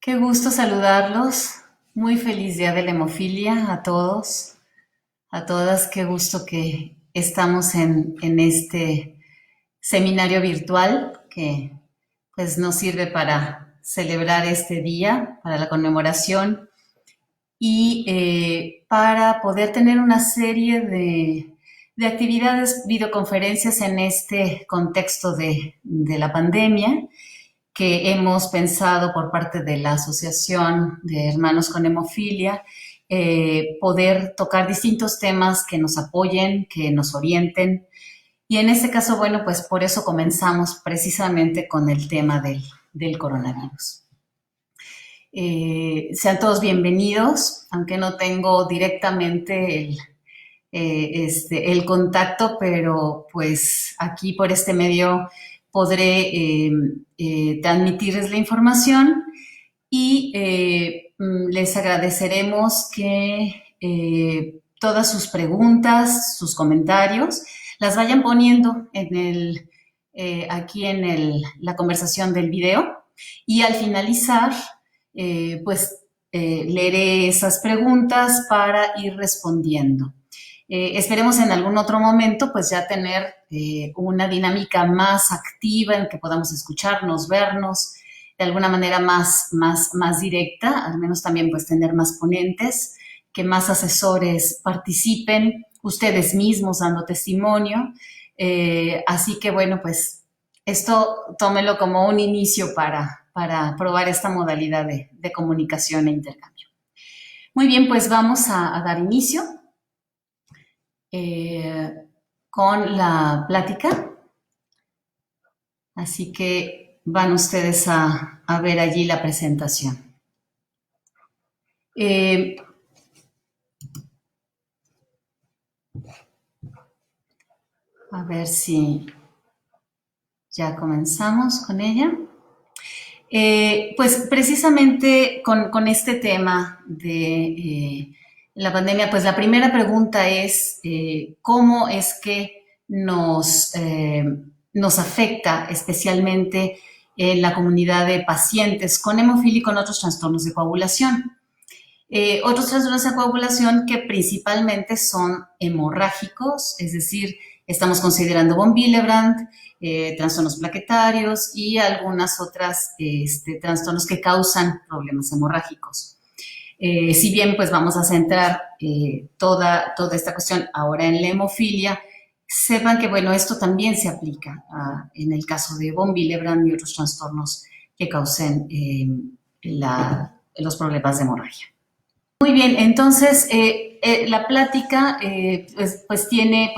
Qué gusto saludarlos. Muy feliz día de la hemofilia a todos, a todas. Qué gusto que estamos en este seminario virtual que pues nos sirve para celebrar este día, para la conmemoración y para poder tener una serie de actividades, videoconferencias en este contexto de la pandemia que hemos pensado por parte de la Asociación de Hermanos con Hemofilia, poder tocar distintos temas que nos apoyen, que nos orienten. Y en este caso, bueno, pues por eso comenzamos precisamente con el tema del coronavirus. Sean todos bienvenidos, aunque no tengo directamente el contacto, pero pues aquí por este medio podré transmitirles la información y les agradeceremos que todas sus preguntas, sus comentarios, las vayan poniendo aquí en la conversación del video y al finalizar, pues leeré esas preguntas para ir respondiendo. Esperemos en algún otro momento pues ya tener una dinámica más activa en que podamos escucharnos, vernos de alguna manera más directa, al menos también pues tener más ponentes, que más asesores participen, ustedes mismos dando testimonio. Así que bueno, pues esto tómelo como un inicio para probar esta modalidad de comunicación e intercambio. Muy bien, pues vamos a dar inicio con la plática. Así que van ustedes a ver allí la presentación. A ver si ya comenzamos con ella. Pues precisamente con este tema de la pandemia, pues la primera pregunta es ¿cómo es que nos afecta especialmente en la comunidad de pacientes con hemofilia y con otros trastornos de coagulación? Otros trastornos de coagulación que principalmente son hemorrágicos, es decir, estamos considerando von Willebrand, trastornos plaquetarios y algunas otras trastornos que causan problemas hemorrágicos. Si bien pues vamos a centrar toda esta cuestión ahora en la hemofilia, sepan que bueno, esto también se aplica en el caso de von Willebrand y otros trastornos que causen los problemas de hemorragia. Muy bien, entonces la plática pues tiene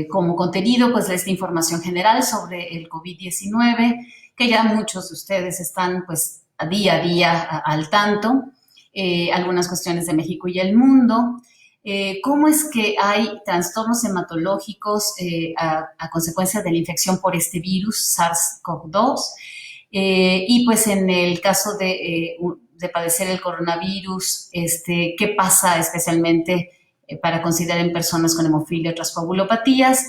como contenido pues esta información general sobre el COVID-19, que ya muchos de ustedes están pues a día al tanto, algunas cuestiones de México y el mundo, cómo es que hay trastornos hematológicos a consecuencia de la infección por este virus SARS-CoV-2, y pues en el caso de padecer el coronavirus, qué pasa especialmente para considerar en personas con hemofilia y otras coagulopatías,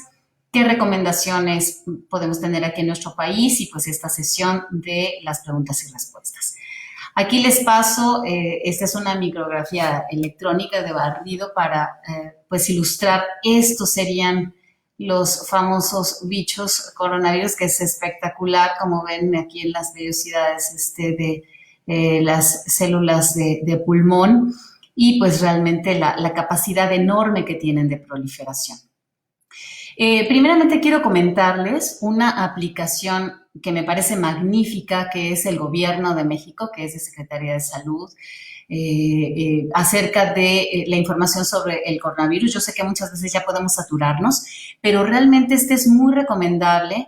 qué recomendaciones podemos tener aquí en nuestro país y pues esta sesión de las preguntas y respuestas. Aquí les paso, esta es una micrografía electrónica de barrido para pues ilustrar, estos serían los famosos bichos coronavirus, que es espectacular, como ven aquí en las vellosidades de las células de pulmón y pues realmente la capacidad enorme que tienen de proliferación. Primeramente quiero comentarles una aplicación que me parece magnífica, que es el Gobierno de México, que es de Secretaría de Salud, acerca de la información sobre el coronavirus. Yo sé que muchas veces ya podemos saturarnos, pero realmente este es muy recomendable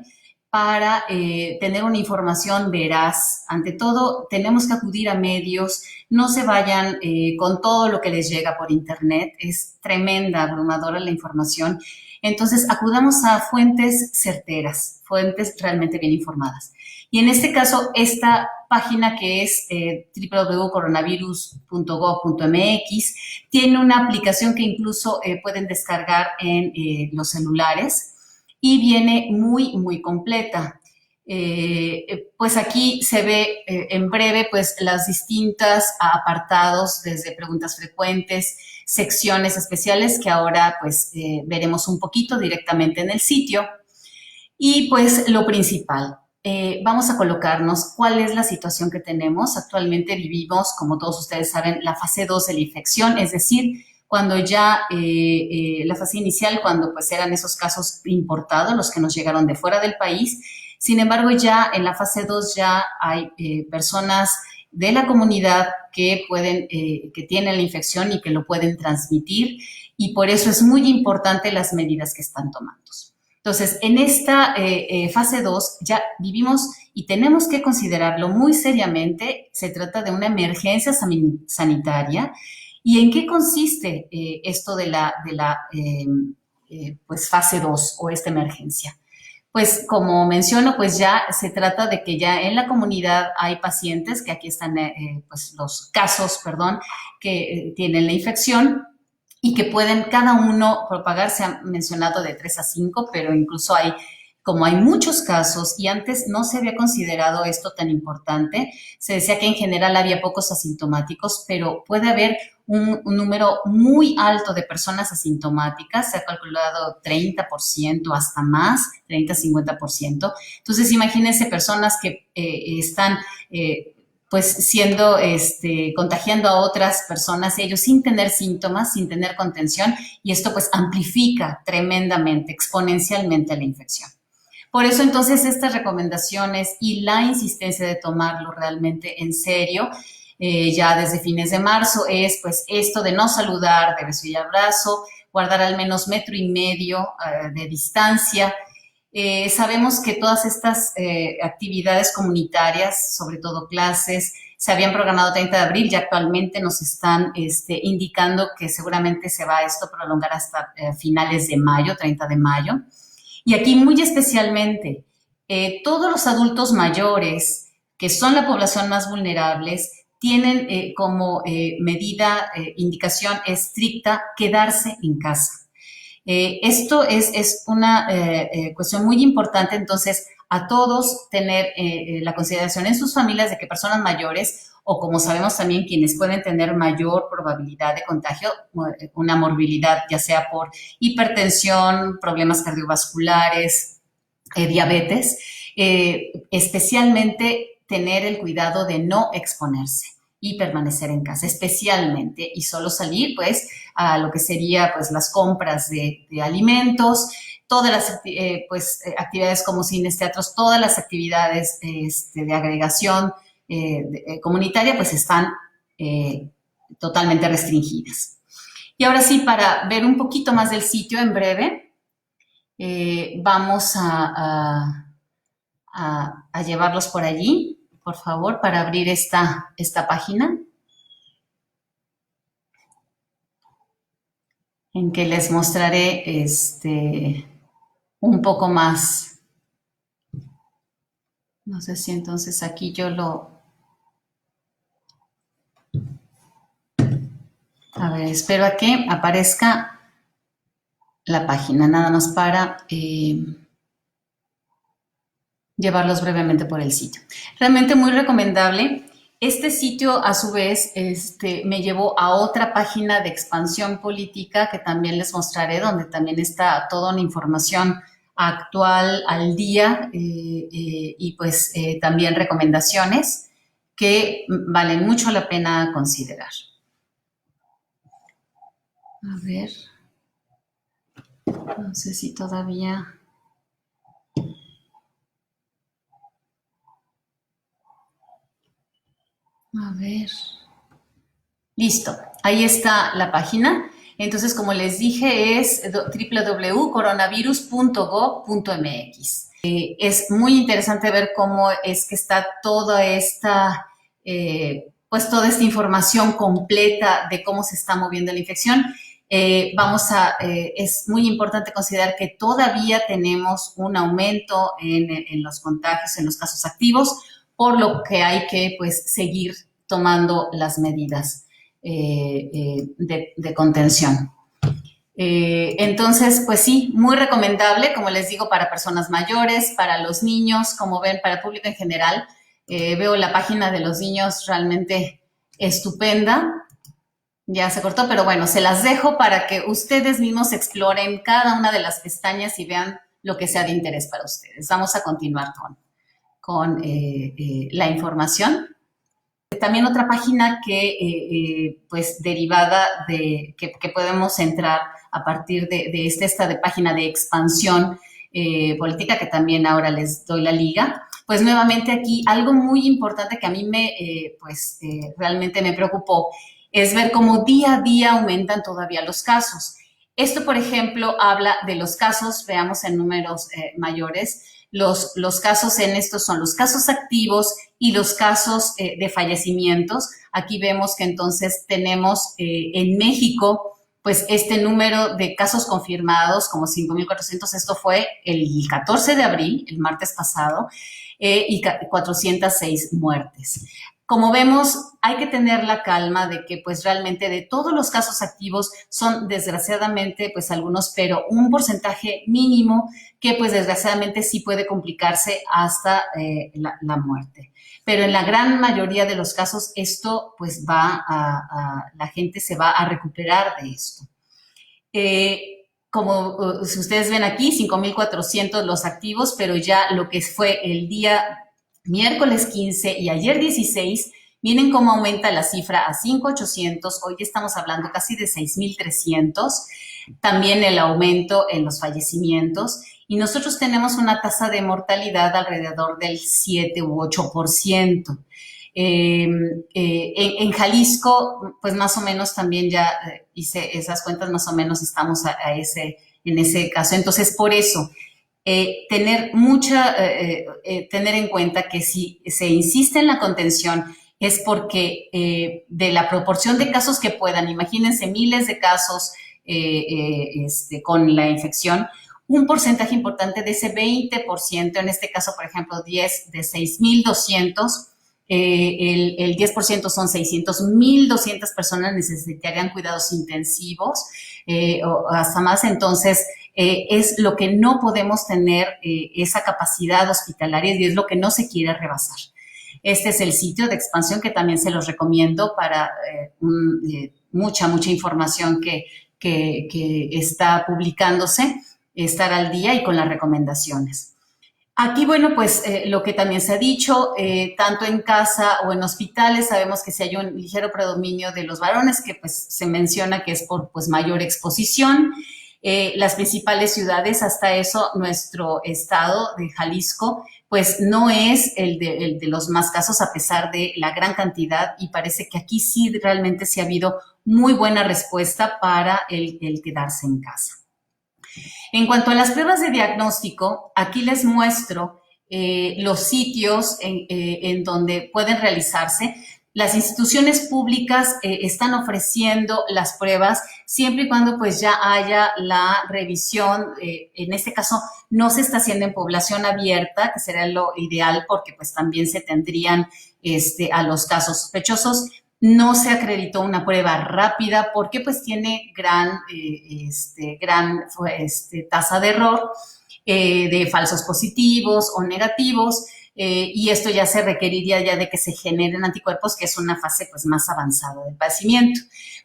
para tener una información veraz. Ante todo, tenemos que acudir a medios, no se vayan con todo lo que les llega por internet, es tremenda, abrumadora la información. Entonces, acudamos a fuentes certeras, fuentes realmente bien informadas. Y en este caso, esta página que es www.coronavirus.gov.mx tiene una aplicación que incluso pueden descargar en los celulares y viene muy completa. Pues aquí se ve en breve pues las distintas apartados desde preguntas frecuentes, secciones especiales que ahora pues veremos un poquito directamente en el sitio. Y pues lo principal, vamos a colocarnos cuál es la situación que tenemos. Actualmente vivimos, como todos ustedes saben, la fase 2 de la infección, es decir, cuando ya la fase inicial, cuando pues eran esos casos importados, los que nos llegaron de fuera del país. Sin embargo, ya en la fase 2 ya hay personas de la comunidad que pueden, que tienen la infección y que lo pueden transmitir, y por eso es muy importante las medidas que están tomando. Entonces, en esta fase 2 ya vivimos y tenemos que considerarlo muy seriamente. Se trata de una emergencia sanitaria. ¿Y en qué consiste esto de la pues fase 2 o esta emergencia? Pues como menciono, pues ya se trata de que ya en la comunidad hay pacientes, que aquí están pues los casos, perdón, que tienen la infección y que pueden cada uno propagar. Se ha mencionado de 3 a 5, pero incluso hay, como hay muchos casos y antes no se había considerado esto tan importante, se decía que en general había pocos asintomáticos, pero puede haber un número muy alto de personas asintomáticas. Se ha calculado 30%, hasta más, 30-50%. Entonces, imagínense personas que están pues siendo, contagiando a otras personas, ellos sin tener síntomas, sin tener contención, y esto pues amplifica tremendamente, exponencialmente la infección. Por eso entonces estas recomendaciones y la insistencia de tomarlo realmente en serio, ya desde fines de marzo, es pues esto de no saludar de beso y abrazo, guardar al menos 1,5 metros de distancia. Sabemos que todas estas actividades comunitarias, sobre todo clases, se habían programado 30 de abril y actualmente nos están indicando que seguramente se va esto a prolongar hasta finales de mayo, 30 de mayo. Y aquí muy especialmente, todos los adultos mayores, que son la población más vulnerable, tienen como medida, indicación estricta, quedarse en casa. Esto es una cuestión muy importante. Entonces, a todos tener la consideración en sus familias de que personas mayores, o como sabemos también quienes pueden tener mayor probabilidad de contagio, una morbilidad ya sea por hipertensión, problemas cardiovasculares, diabetes, especialmente tener el cuidado de no exponerse y permanecer en casa, especialmente, y solo salir pues a lo que sería pues las compras de alimentos, todas las actividades como cines, teatros, todas las actividades de agregación comunitaria pues están totalmente restringidas. Y ahora sí, para ver un poquito más del sitio en breve, vamos a llevarlos por allí, por favor, para abrir esta página, en que les mostraré un poco más. No sé si entonces aquí yo lo... A ver, espero a que aparezca la página, nada más para llevarlos brevemente por el sitio. Realmente muy recomendable. Este sitio, a su vez, me llevó a otra página de expansión política que también les mostraré, donde también está toda una información actual, al día, y pues también recomendaciones que valen mucho la pena considerar. A ver, no sé si todavía... A ver. Listo, ahí está la página. Entonces, como les dije, es www.coronavirus.gov.mx. Es muy interesante ver cómo es que está toda esta, pues toda esta información completa de cómo se está moviendo la infección. Es muy importante considerar que todavía tenemos un aumento en los contagios, en los casos activos, por lo que hay que pues seguir tomando las medidas de contención. Entonces, pues sí, muy recomendable, como les digo, para personas mayores, para los niños, como ven, para el público en general. Veo la página de los niños realmente estupenda. Ya se cortó, pero bueno, se las dejo para que ustedes mismos exploren cada una de las pestañas y vean lo que sea de interés para ustedes. Vamos a continuar con la información. También otra página pues derivada que podemos entrar a partir de esta de página de expansión política, que también ahora les doy la liga. Pues nuevamente aquí algo muy importante que a mí realmente me preocupó es ver cómo día a día aumentan todavía los casos. Esto, por ejemplo, habla de los casos, veamos en números mayores, los casos en estos son los casos activos y los casos de fallecimientos. Aquí vemos que entonces tenemos en México pues este número de casos confirmados como 5,400, esto fue el 14 de abril, el martes pasado, y 406 muertes. Como vemos, hay que tener la calma de que pues realmente de todos los casos activos son desgraciadamente pues algunos, pero un porcentaje mínimo que pues desgraciadamente sí puede complicarse hasta la muerte. Pero en la gran mayoría de los casos esto pues la gente se va a recuperar de esto. Como si ustedes ven aquí, 5,400 los activos, pero ya lo que fue el día miércoles 15 y ayer 16, miren cómo aumenta la cifra a 5,800, hoy estamos hablando casi de 6,300, también el aumento en los fallecimientos, y nosotros tenemos una tasa de mortalidad alrededor del 7 u 8%. En Jalisco, pues más o menos también ya hice esas cuentas, más o menos estamos en ese caso. Entonces, por eso, tener en cuenta que si se insiste en la contención es porque de la proporción de casos que puedan, imagínense miles de casos con la infección, un porcentaje importante de ese 20%, en este caso, por ejemplo, 10 de 6,200, el 10% son 600, 1,200 personas necesitarían cuidados intensivos o hasta más. Entonces, es lo que no podemos tener esa capacidad hospitalaria y es lo que no se quiere rebasar. Este es el sitio de expansión que también se los recomiendo para mucha información que está publicándose, estar al día y con las recomendaciones. Aquí, bueno, pues lo que también se ha dicho, tanto en casa o en hospitales, sabemos que si hay un ligero predominio de los varones, que pues se menciona que es por pues mayor exposición. Las principales ciudades, hasta eso, nuestro estado de Jalisco, pues no es el de los más casos a pesar de la gran cantidad y parece que aquí sí realmente sí ha habido muy buena respuesta para el quedarse en casa. En cuanto a las pruebas de diagnóstico, aquí les muestro los sitios en donde pueden realizarse. Las instituciones públicas están ofreciendo las pruebas siempre y cuando pues ya haya la revisión. En este caso no se está haciendo en población abierta, que sería lo ideal porque pues también se tendrían a los casos sospechosos. No se acreditó una prueba rápida porque pues tiene gran tasa de error, de falsos positivos o negativos, y esto ya se requeriría ya de que se generen anticuerpos, que es una fase pues más avanzada del padecimiento.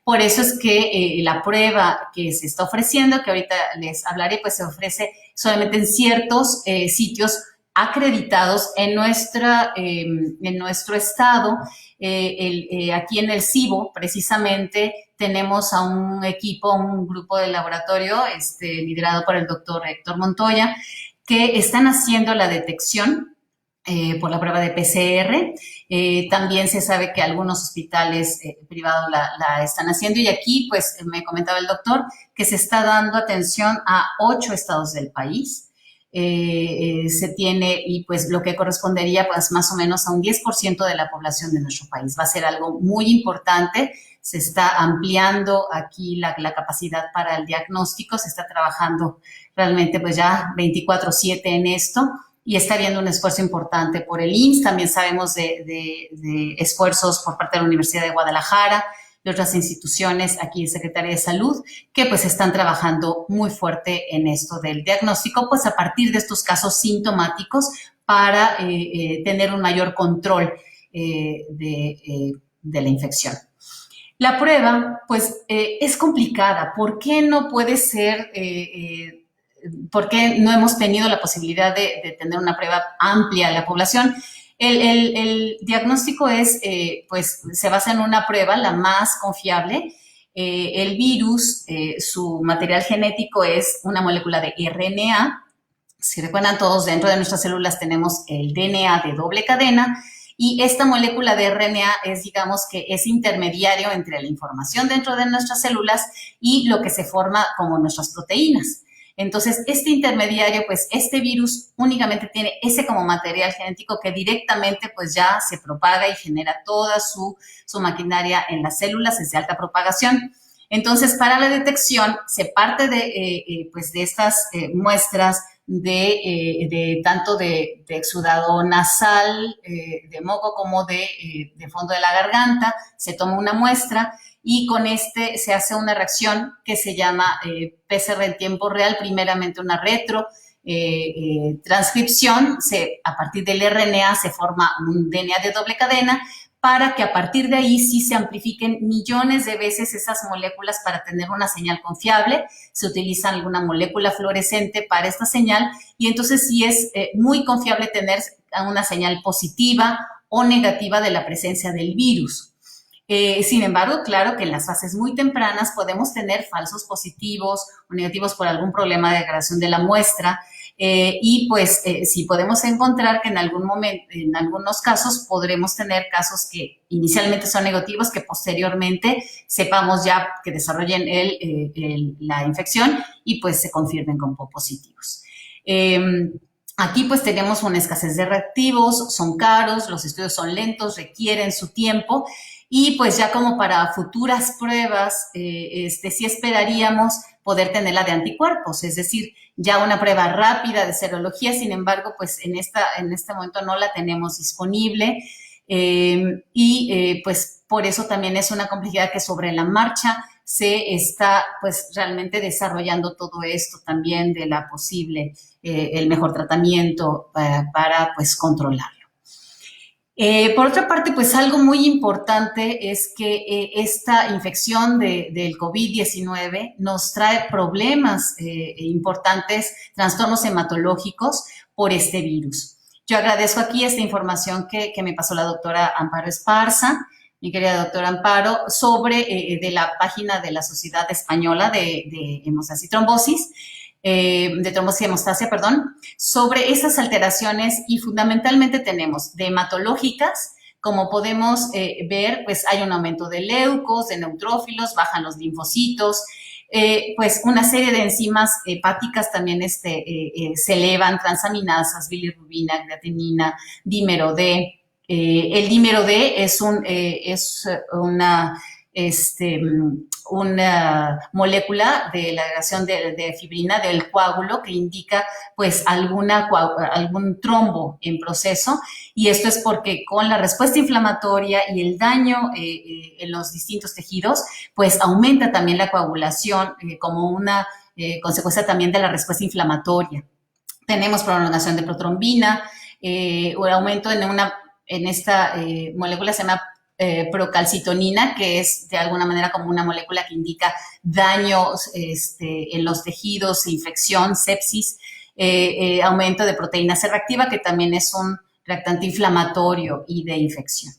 Por eso es que la prueba que se está ofreciendo, que ahorita les hablaré, pues se ofrece solamente en ciertos sitios acreditados en nuestro estado. Aquí en el CIBO, precisamente, tenemos a un equipo, un grupo de laboratorio liderado por el doctor Héctor Montoya, que están haciendo la detección por la prueba de PCR. También se sabe que algunos hospitales privados la están haciendo y aquí, pues, me comentaba el doctor que se está dando atención a 8 estados del país. Se tiene, y pues lo que correspondería pues más o menos a un 10% de la población de nuestro país. Va a ser algo muy importante, se está ampliando aquí la capacidad para el diagnóstico, se está trabajando realmente pues ya 24/7 en esto y está habiendo un esfuerzo importante por el IMSS, también sabemos de esfuerzos por parte de la Universidad de Guadalajara, de otras instituciones aquí en Secretaría de Salud, que pues están trabajando muy fuerte en esto del diagnóstico, pues a partir de estos casos sintomáticos para tener un mayor control de la infección. La prueba, pues, es complicada. ¿Por qué no puede ser, por qué no hemos tenido la posibilidad de tener una prueba amplia a la población? El diagnóstico es, pues, se basa en una prueba, la más confiable. El virus, su material genético es una molécula de RNA. Si recuerdan todos, dentro de nuestras células tenemos el DNA de doble cadena, y esta molécula de RNA es, digamos, que es intermediario entre la información dentro de nuestras células y lo que se forma como nuestras proteínas. Entonces, este intermediario, pues este virus únicamente tiene ese como material genético que directamente pues ya se propaga y genera toda su maquinaria en las células, es de alta propagación. Entonces, para la detección se parte pues de estas muestras de tanto de exudado nasal, de moco, como de fondo de la garganta. Se toma una muestra y con este se hace una reacción que se llama PCR en tiempo real, primeramente una transcripción. A partir del RNA se forma un DNA de doble cadena, para que a partir de ahí sí se amplifiquen millones de veces esas moléculas para tener una señal confiable. Se utiliza alguna molécula fluorescente para esta señal, y entonces sí es muy confiable tener una señal positiva o negativa de la presencia del virus. Sin embargo, claro que en las fases muy tempranas podemos tener falsos positivos o negativos por algún problema de degradación de la muestra, y pues sí podemos encontrar que en algún momento, en algunos casos, podremos tener casos que inicialmente son negativos, que posteriormente sepamos ya que desarrollen la infección y pues se confirmen como positivos. Aquí pues tenemos una escasez de reactivos, son caros, los estudios son lentos, requieren su tiempo, y pues ya como para futuras pruebas, sí esperaríamos poder tener la de anticuerpos, es decir, ya una prueba rápida de serología. Sin embargo, pues en este momento no la tenemos disponible, pues por eso también es una complejidad que sobre la marcha se está pues realmente desarrollando todo esto también de la posible, el mejor tratamiento para pues controlarlo. Por otra parte, pues algo muy importante es que esta infección del COVID-19 nos trae problemas importantes, trastornos hematológicos por este virus. Yo agradezco aquí esta información que me pasó la doctora Amparo Esparza, mi querida doctora Amparo, sobre de la página de la Sociedad Española de Hemostasia y Trombosis, de trombosis y hemostasia, perdón, sobre esas alteraciones, y fundamentalmente tenemos de hematológicas. Como podemos ver, pues hay un aumento de leucos, de neutrófilos, bajan los linfocitos, pues una serie de enzimas hepáticas también se elevan, transaminasas, bilirrubina, creatinina, dímero D. El dímero D es una molécula de la agregación de fibrina del coágulo, que indica pues algún trombo en proceso, y esto es porque con la respuesta inflamatoria y el daño en los distintos tejidos, pues aumenta también la coagulación como una consecuencia también de la respuesta inflamatoria. Tenemos prolongación de protrombina, un aumento en esta molécula se llama procalcitonina, que es de alguna manera como una molécula que indica daños en los tejidos, infección, sepsis, aumento de proteína C reactiva, que también es un reactante inflamatorio y de infección.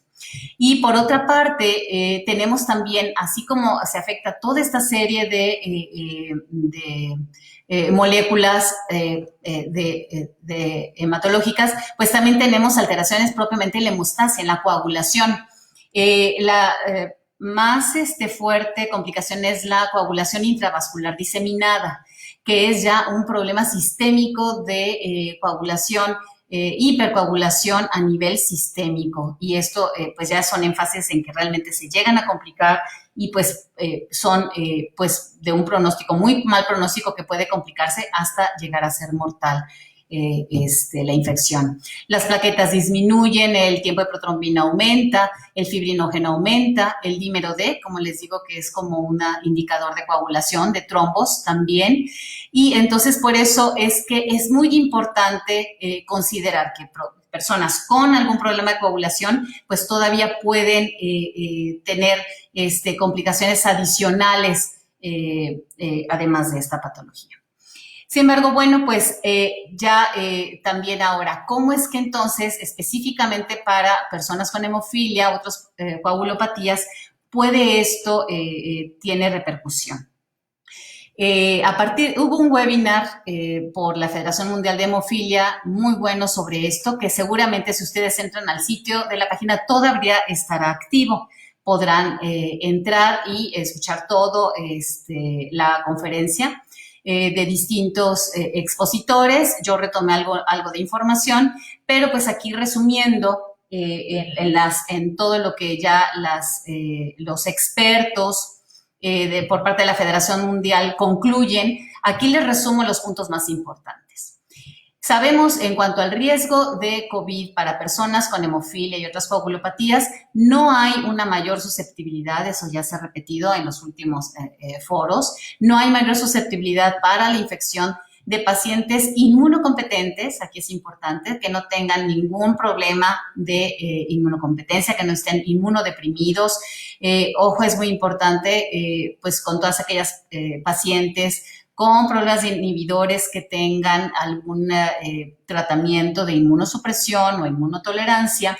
Y por otra parte, tenemos también, así como se afecta toda esta serie de moléculas hematológicas, pues también tenemos alteraciones propiamente en la hemostasia, en la coagulación. La más fuerte complicación es la coagulación intravascular diseminada, que es ya un problema sistémico de coagulación, hipercoagulación a nivel sistémico, y esto pues ya son en fases en que realmente se llegan a complicar, y pues son pues de un pronóstico, muy mal pronóstico, que puede complicarse hasta llegar a ser mortal. la infección. Las plaquetas disminuyen, el tiempo de protrombina aumenta, el fibrinógeno aumenta, el dímero D, como les digo, que es como un indicador de coagulación, de trombos también. Y entonces por eso es que es muy importante considerar que personas con algún problema de coagulación, pues todavía pueden tener complicaciones adicionales además de esta patología. Sin embargo, bueno, pues también ahora, ¿cómo es que entonces específicamente para personas con hemofilia, otras coagulopatías, puede esto, tiene repercusión? Hubo un webinar por la Federación Mundial de Hemofilia muy bueno sobre esto, que seguramente si ustedes entran al sitio de la página todavía estará activo. Podrán entrar y escuchar todo la conferencia de distintos expositores. Yo retomé algo de información, pero pues aquí resumiendo en todo lo que ya los expertos por parte de la Federación Mundial concluyen, aquí les resumo los puntos más importantes. Sabemos en cuanto al riesgo de COVID para personas con hemofilia y otras coagulopatías, no hay una mayor susceptibilidad, eso ya se ha repetido en los últimos foros, no hay mayor susceptibilidad para la infección de pacientes inmunocompetentes, aquí es importante, que no tengan ningún problema de inmunocompetencia, que no estén inmunodeprimidos. Ojo, es muy importante, pues con todas aquellas pacientes con problemas de inhibidores que tengan algún tratamiento de inmunosupresión o inmunotolerancia,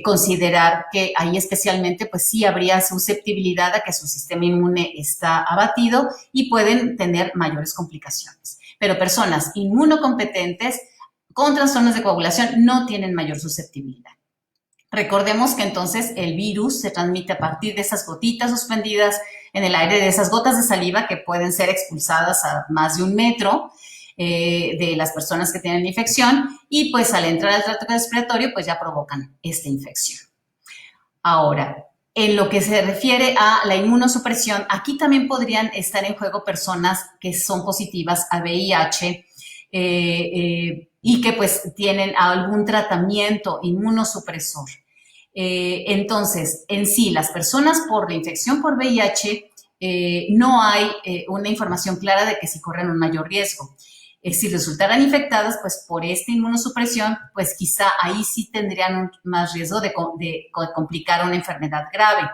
considerar que ahí especialmente pues sí habría susceptibilidad a que su sistema inmune está abatido y pueden tener mayores complicaciones. Pero personas inmunocompetentes con trastornos de coagulación no tienen mayor susceptibilidad. Recordemos que entonces el virus se transmite a partir de esas gotitas suspendidas en el aire, de esas gotas de saliva que pueden ser expulsadas a más de 1 metro de las personas que tienen infección y pues al entrar al tracto respiratorio pues ya provocan esta infección. Ahora, en lo que se refiere a la inmunosupresión, aquí también podrían estar en juego personas que son positivas a VIH y que pues tienen algún tratamiento inmunosupresor. Entonces, en sí, las personas por la infección por VIH no hay una información clara de que si corren un mayor riesgo. Si resultaran infectadas, pues por esta inmunosupresión, pues quizá ahí sí tendrían más riesgo de complicar una enfermedad grave.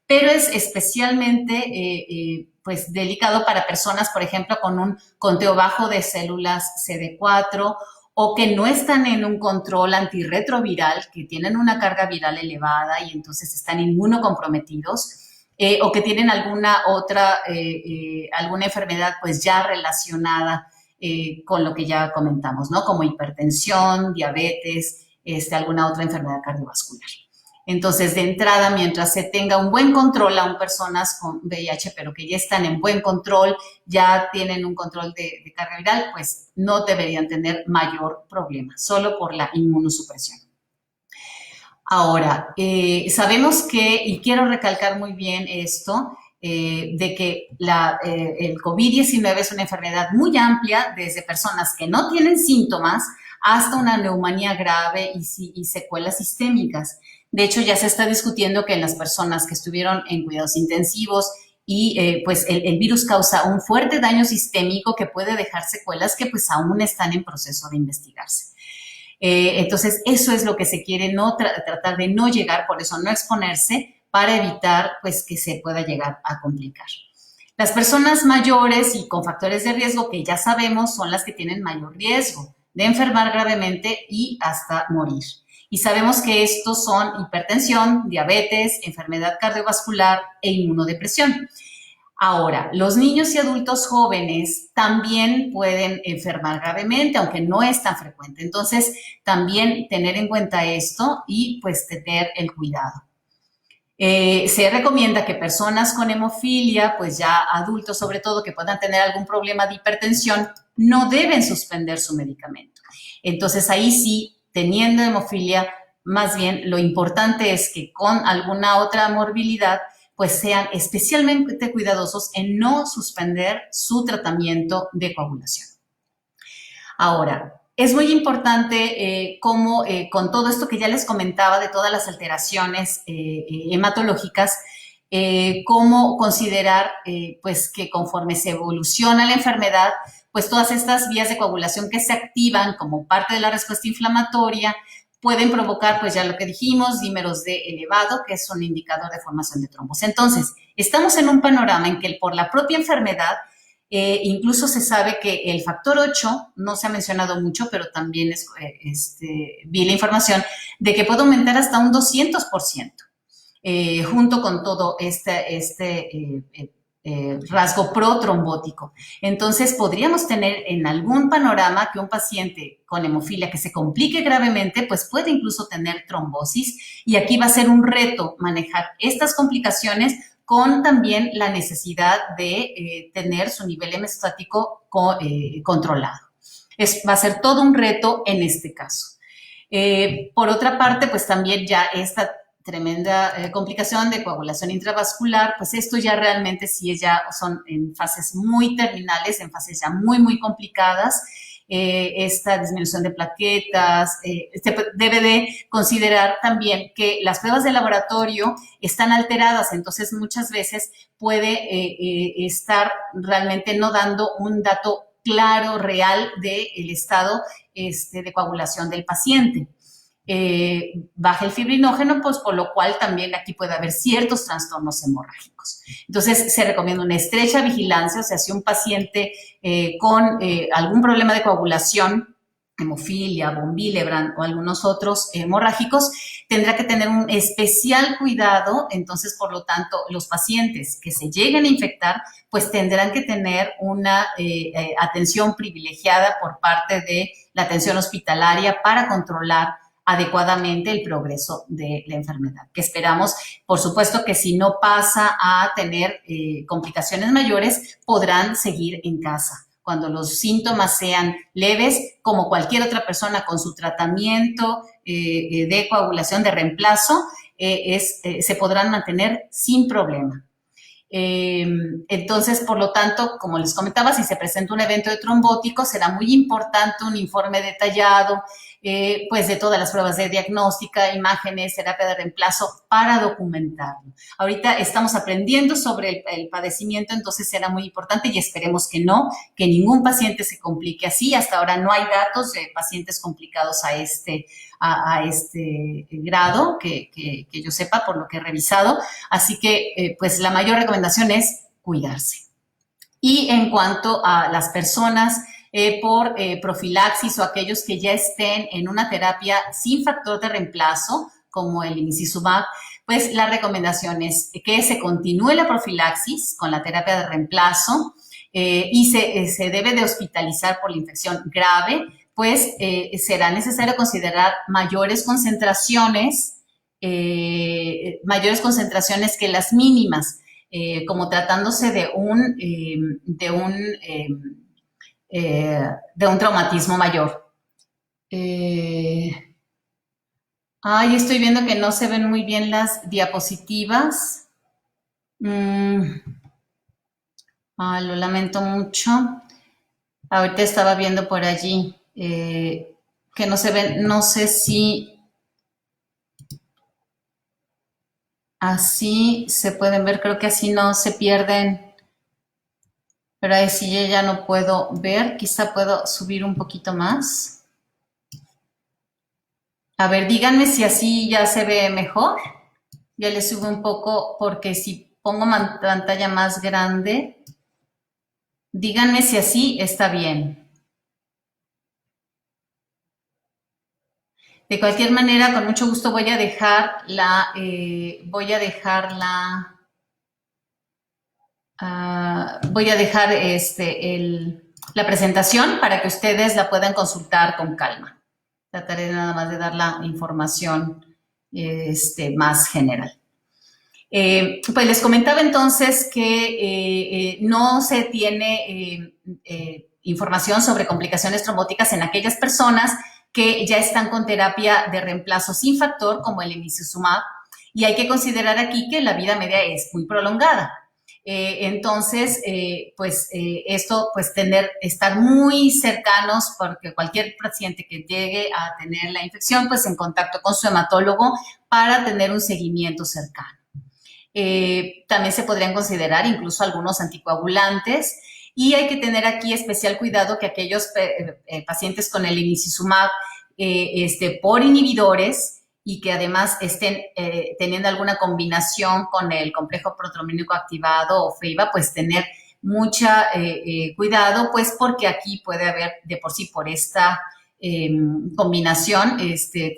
Pero es especialmente pues delicado para personas, por ejemplo, con un conteo bajo de células CD4 o que no están en un control antirretroviral, que tienen una carga viral elevada y entonces están inmunocomprometidos, o que tienen alguna enfermedad pues ya relacionada con lo que ya comentamos, ¿no? Como hipertensión, diabetes, alguna otra enfermedad cardiovascular. Entonces, de entrada, mientras se tenga un buen control, aún personas con VIH, pero que ya están en buen control, ya tienen un control de carga viral, pues no deberían tener mayor problema, solo por la inmunosupresión. Ahora, sabemos que, y quiero recalcar muy bien esto, de que el COVID-19 es una enfermedad muy amplia, desde personas que no tienen síntomas hasta una neumonía grave y secuelas sistémicas. De hecho, ya se está discutiendo que en las personas que estuvieron en cuidados intensivos y pues el virus causa un fuerte daño sistémico que puede dejar secuelas que pues aún están en proceso de investigarse. Entonces, eso es lo que se quiere, tratar de no llegar, por eso no exponerse, para evitar pues que se pueda llegar a complicar. Las personas mayores y con factores de riesgo que ya sabemos son las que tienen mayor riesgo de enfermar gravemente y hasta morir. Y sabemos que estos son hipertensión, diabetes, enfermedad cardiovascular e inmunodepresión. Ahora, los niños y adultos jóvenes también pueden enfermar gravemente, aunque no es tan frecuente. Entonces, también tener en cuenta esto y pues tener el cuidado. Se recomienda que personas con hemofilia, pues ya adultos sobre todo, que puedan tener algún problema de hipertensión, no deben suspender su medicamento. Entonces, ahí sí, teniendo hemofilia, más bien lo importante es que con alguna otra morbilidad, pues sean especialmente cuidadosos en no suspender su tratamiento de coagulación. Ahora, es muy importante cómo con todo esto que ya les comentaba de todas las alteraciones hematológicas, cómo considerar pues que conforme se evoluciona la enfermedad, pues todas estas vías de coagulación que se activan como parte de la respuesta inflamatoria pueden provocar, pues ya lo que dijimos, dímeros D elevado, que es un indicador de formación de trombos. Entonces, estamos en un panorama en que por la propia enfermedad, incluso se sabe que el factor 8, no se ha mencionado mucho, pero también vi la información de que puede aumentar hasta un 200%, junto con todo rasgo protrombótico. Entonces, podríamos tener en algún panorama que un paciente con hemofilia que se complique gravemente, pues puede incluso tener trombosis, y aquí va a ser un reto manejar estas complicaciones con también la necesidad de tener su nivel hemostático controlado. Va a ser todo un reto en este caso. Por otra parte, pues también ya esta tremenda complicación de coagulación intravascular, pues esto ya realmente sí son en fases muy terminales, en fases ya muy, muy complicadas. Esta disminución de plaquetas, se debe de considerar también que las pruebas de laboratorio están alteradas, entonces muchas veces puede estar realmente no dando un dato claro, real del estado de coagulación del paciente. Baja el fibrinógeno, pues por lo cual también aquí puede haber ciertos trastornos hemorrágicos. Entonces, se recomienda una estrecha vigilancia, o sea, si un paciente con algún problema de coagulación, hemofilia, von Willebrand o algunos otros hemorrágicos, tendrá que tener un especial cuidado. Entonces, por lo tanto, los pacientes que se lleguen a infectar, pues tendrán que tener una atención privilegiada por parte de la atención hospitalaria para controlar adecuadamente el progreso de la enfermedad, que esperamos, por supuesto, que si no pasa a tener complicaciones mayores, podrán seguir en casa. Cuando los síntomas sean leves, como cualquier otra persona con su tratamiento de coagulación de reemplazo, se podrán mantener sin problema. Entonces, por lo tanto, como les comentaba, si se presenta un evento de trombótico, será muy importante un informe detallado, pues de todas las pruebas de diagnóstica, imágenes, terapia de reemplazo, para documentarlo. Ahorita estamos aprendiendo sobre el padecimiento, entonces será muy importante y esperemos que no, que ningún paciente se complique así. Hasta ahora no hay datos de pacientes complicados a este grado, que yo sepa, por lo que he revisado. Así que, pues la mayor recomendación es cuidarse. Y en cuanto a las personas por profilaxis o aquellos que ya estén en una terapia sin factor de reemplazo, como el Imicizumab, pues la recomendación es que se continúe la profilaxis con la terapia de reemplazo y se debe de hospitalizar por la infección grave, pues será necesario considerar mayores concentraciones que las mínimas, como tratándose de un traumatismo mayor. Estoy viendo que no se ven muy bien las diapositivas. Lo lamento mucho. Ahorita estaba viendo por allí que no se ven, no sé si así se pueden ver, creo que así no se pierden, pero ahí sí yo ya no puedo ver, quizá puedo subir un poquito más. A ver, díganme si así ya se ve mejor. Ya le subo un poco, porque si pongo pantalla más grande, díganme si así está bien. De cualquier manera, con mucho gusto voy a dejar la presentación para que ustedes la puedan consultar con calma. Trataré nada más de dar la información más general. Pues les comentaba entonces que no se tiene información sobre complicaciones trombóticas en aquellas personas que ya están con terapia de reemplazo sin factor, como el Imicizumab, y hay que considerar aquí que la vida media es muy prolongada. Entonces, esto, pues estar muy cercanos, porque cualquier paciente que llegue a tener la infección, pues en contacto con su hematólogo para tener un seguimiento cercano. También se podrían considerar incluso algunos anticoagulantes y hay que tener aquí especial cuidado que aquellos pacientes con el inicizumab por inhibidores y que además estén teniendo alguna combinación con el complejo proteomínico activado o FEIBA, pues tener mucha cuidado, pues porque aquí puede haber de por sí por esta combinación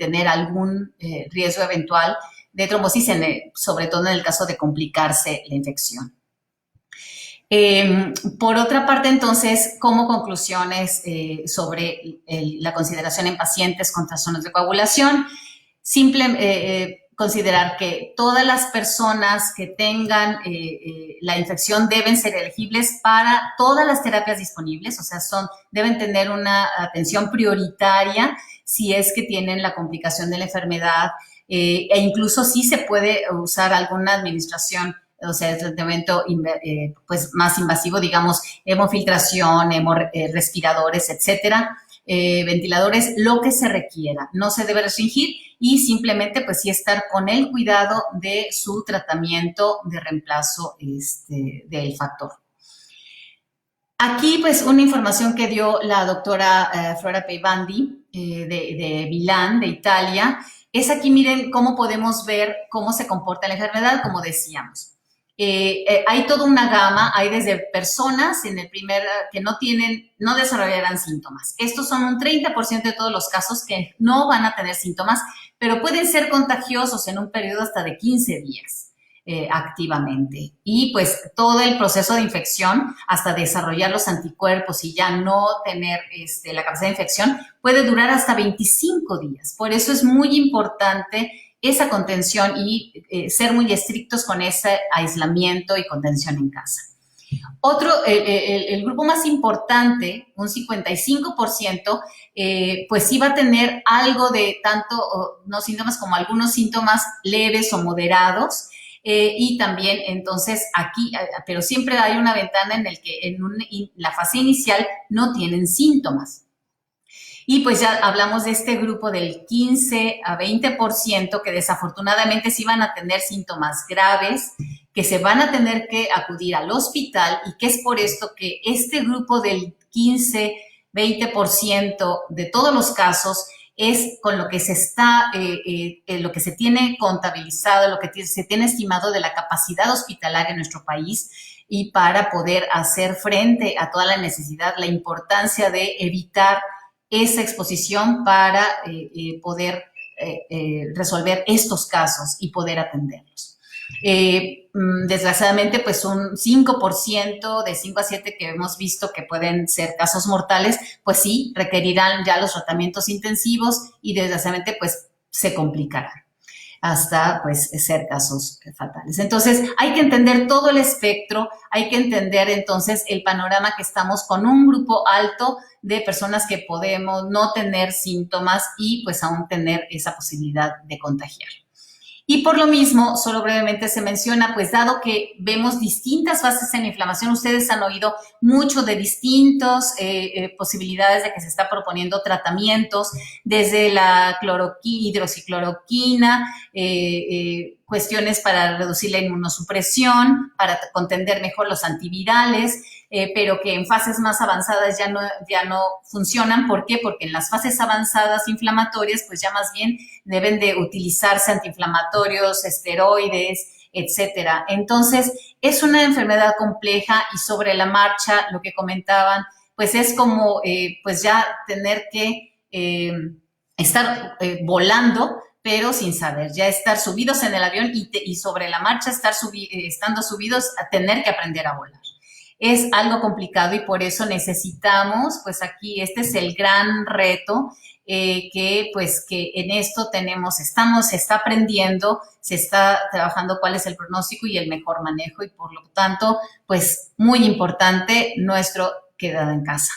tener algún riesgo eventual de trombosis, sobre todo en el caso de complicarse la infección. Por otra parte, entonces, como conclusiones sobre la consideración en pacientes con trastornos de coagulación, considerar que todas las personas que tengan la infección deben ser elegibles para todas las terapias disponibles, o sea, deben tener una atención prioritaria si es que tienen la complicación de la enfermedad, e incluso sí se puede usar alguna administración, o sea, el tratamiento pues más invasivo, digamos, hemofiltración, respiradores, etcétera, ventiladores, lo que se requiera. No se debe restringir y simplemente, pues sí, estar con el cuidado de su tratamiento de reemplazo del factor. Aquí, pues, una información que dio la doctora Flora Peibandi de Milán, de Italia, es aquí, miren, cómo podemos ver cómo se comporta la enfermedad, como decíamos. Hay toda una gama, hay desde personas que no desarrollarán síntomas. Estos son un 30% de todos los casos que no van a tener síntomas, pero pueden ser contagiosos en un periodo hasta de 15 días. Activamente. Y pues todo el proceso de infección hasta desarrollar los anticuerpos y ya no tener la capacidad de infección puede durar hasta 25 días. Por eso es muy importante esa contención y ser muy estrictos con ese aislamiento y contención en casa. El grupo más importante, un 55%, pues sí va a tener algo de tanto, no síntomas como algunos síntomas leves o moderados, y también entonces aquí, pero siempre hay una ventana en el que en la fase inicial no tienen síntomas. Y pues ya hablamos de este grupo del 15 a 20% que desafortunadamente sí van a tener síntomas graves, que se van a tener que acudir al hospital y que es por esto que este grupo del 15-20% de todos los casos es con lo que lo que se tiene contabilizado, lo que se tiene estimado de la capacidad hospitalaria en nuestro país y para poder hacer frente a toda la necesidad, la importancia de evitar esa exposición para poder resolver estos casos y poder atenderlos. Desgraciadamente, pues un 5%, de 5 a 7 que hemos visto que pueden ser casos mortales, pues sí, requerirán ya los tratamientos intensivos y desgraciadamente pues se complicarán hasta pues ser casos fatales. Entonces hay que entender todo el espectro, hay que entender entonces el panorama que estamos con un grupo alto de personas que podemos no tener síntomas y pues aún tener esa posibilidad de contagiar. Y por lo mismo, solo brevemente se menciona, pues dado que vemos distintas fases en la inflamación, ustedes han oído mucho de distintas posibilidades de que se está proponiendo tratamientos, desde la hidroxicloroquina, cuestiones para reducir la inmunosupresión, para contender mejor los antivirales, pero que en fases más avanzadas ya no funcionan. ¿Por qué? Porque en las fases avanzadas inflamatorias, pues ya más bien deben de utilizarse antiinflamatorios, esteroides, etcétera. Entonces, es una enfermedad compleja y sobre la marcha, lo que comentaban, pues es como pues ya tener que estar volando, pero sin saber, ya estar subidos en el avión y sobre la marcha estando subidos a tener que aprender a volar. Es algo complicado y por eso necesitamos, pues aquí este es el gran reto que en esto se está aprendiendo, se está trabajando cuál es el pronóstico y el mejor manejo y por lo tanto, pues muy importante nuestro quedado en casa.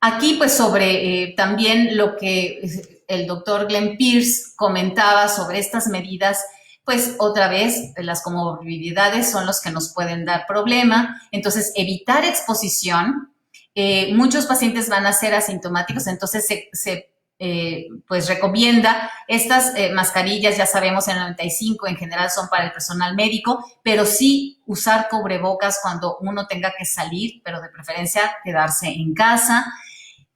Aquí, pues sobre también lo que el doctor Glenn Pierce comentaba sobre estas medidas, pues otra vez las comorbilidades son los que nos pueden dar problema. Entonces, evitar exposición. Muchos pacientes van a ser asintomáticos, entonces pues recomienda estas mascarillas, ya sabemos, en el 95 en general son para el personal médico, pero sí usar cubrebocas cuando uno tenga que salir, pero de preferencia quedarse en casa.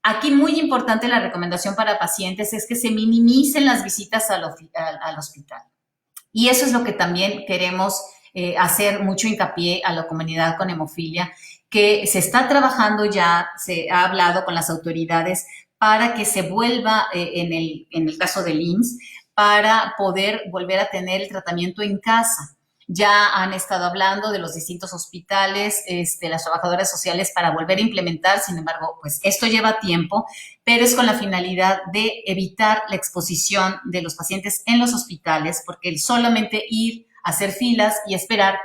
Aquí muy importante la recomendación para pacientes es que se minimicen las visitas al hospital. Y eso es lo que también queremos hacer mucho hincapié a la comunidad con hemofilia, que se está trabajando ya, se ha hablado con las autoridades para que se vuelva, en el caso del IMSS, para poder volver a tener el tratamiento en casa. Ya han estado hablando de los distintos hospitales, las trabajadoras sociales para volver a implementar, sin embargo, pues esto lleva tiempo, pero es con la finalidad de evitar la exposición de los pacientes en los hospitales, porque el solamente ir a hacer filas y esperar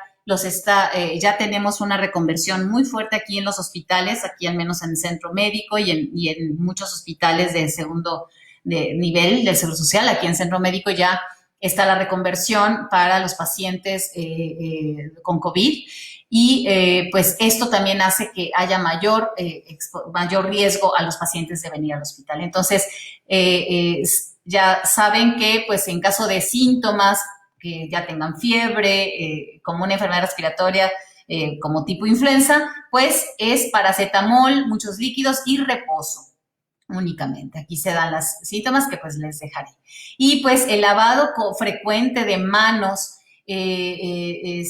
ya tenemos una reconversión muy fuerte aquí en los hospitales, aquí al menos en el centro médico y en muchos hospitales de segundo nivel del Seguro Social. Aquí en centro médico ya está la reconversión para los pacientes con COVID y pues esto también hace que haya mayor riesgo a los pacientes de venir al hospital. Entonces, ya saben que pues en caso de síntomas, que ya tengan fiebre, como una enfermedad respiratoria, como tipo influenza, pues es paracetamol, muchos líquidos y reposo únicamente. Aquí se dan los síntomas que pues les dejaré. Y pues el lavado frecuente de manos, el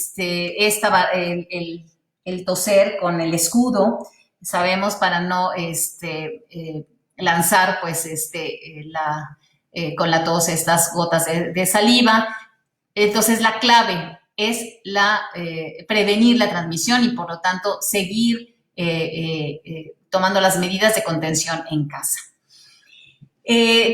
toser con el escudo, sabemos para no lanzar pues con la tos estas gotas de saliva. Entonces, la clave es prevenir la transmisión y, por lo tanto, seguir tomando las medidas de contención en casa.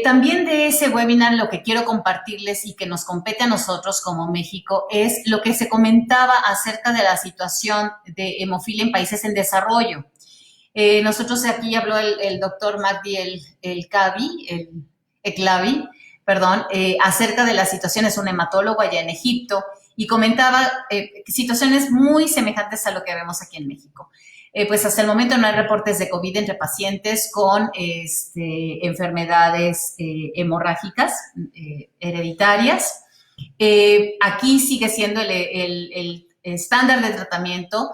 También de ese webinar lo que quiero compartirles y que nos compete a nosotros como México es lo que se comentaba acerca de la situación de hemofilia en países en desarrollo. Nosotros aquí habló el doctor Magdi Eklabi, acerca de las situaciones, un hematólogo allá en Egipto, y comentaba situaciones muy semejantes a lo que vemos aquí en México. Pues hasta el momento no hay reportes de COVID entre pacientes con enfermedades hemorrágicas hereditarias. Aquí sigue siendo el estándar de tratamiento,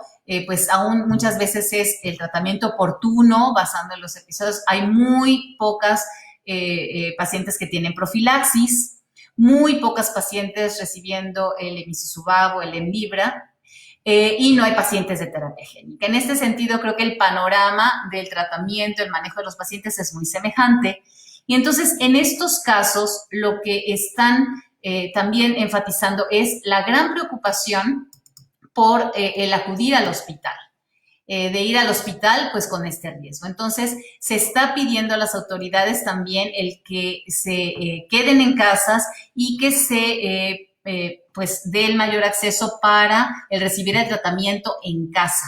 pues aún muchas veces es el tratamiento oportuno basado en los episodios. Hay muy pocas pacientes que tienen profilaxis, muy pocas pacientes recibiendo el emicizumab o el Hemlibra, y no hay pacientes de terapia génica. En este sentido, creo que el panorama del tratamiento, el manejo de los pacientes es muy semejante. Y entonces, en estos casos, lo que están también enfatizando es la gran preocupación por el acudir al hospital. De ir al hospital, pues con este riesgo. Entonces, se está pidiendo a las autoridades también el que se queden en casas y que se pues dé el mayor acceso para el recibir el tratamiento en casa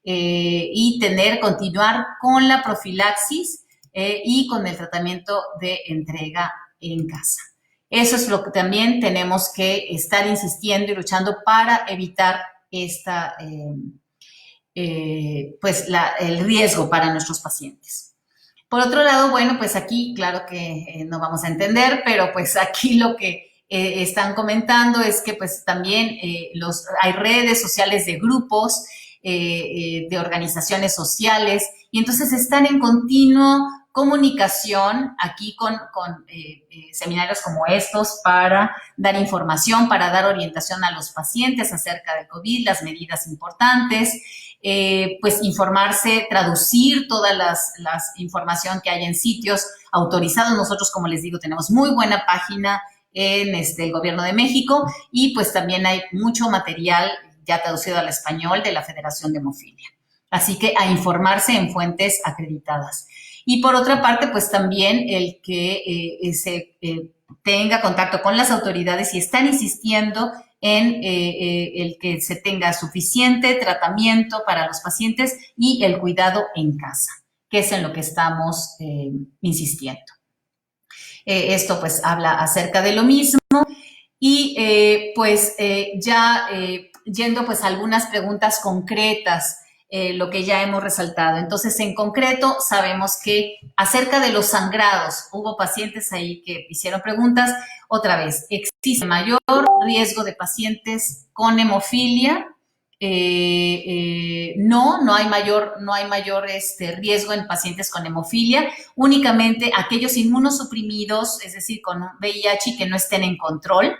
y continuar con la profilaxis y con el tratamiento de entrega en casa. Eso es lo que también tenemos que estar insistiendo y luchando para evitar el riesgo para nuestros pacientes. Por otro lado, bueno, pues aquí, claro que no vamos a entender, pero pues aquí lo que están comentando es que pues también hay redes sociales de grupos, de organizaciones sociales, y entonces están en continuo comunicación aquí con seminarios como estos para dar información, para dar orientación a los pacientes acerca del COVID, las medidas importantes, pues informarse, traducir toda la información que hay en sitios autorizados. Nosotros, como les digo, tenemos muy buena página en el Gobierno de México y pues también hay mucho material ya traducido al español de la Federación de Hemofilia. Así que a informarse en fuentes acreditadas. Y por otra parte, pues también el que se tenga contacto con las autoridades y están insistiendo en el que se tenga suficiente tratamiento para los pacientes y el cuidado en casa, que es en lo que estamos insistiendo. Esto pues habla acerca de lo mismo. Y ya yendo pues a algunas preguntas concretas, lo que ya hemos resaltado. Entonces, en concreto, sabemos que acerca de los sangrados, hubo pacientes ahí que hicieron preguntas. Otra vez, ¿existe mayor riesgo de pacientes con hemofilia? No hay mayor riesgo en pacientes con hemofilia, únicamente aquellos inmunosuprimidos, es decir, con VIH y que no estén en control,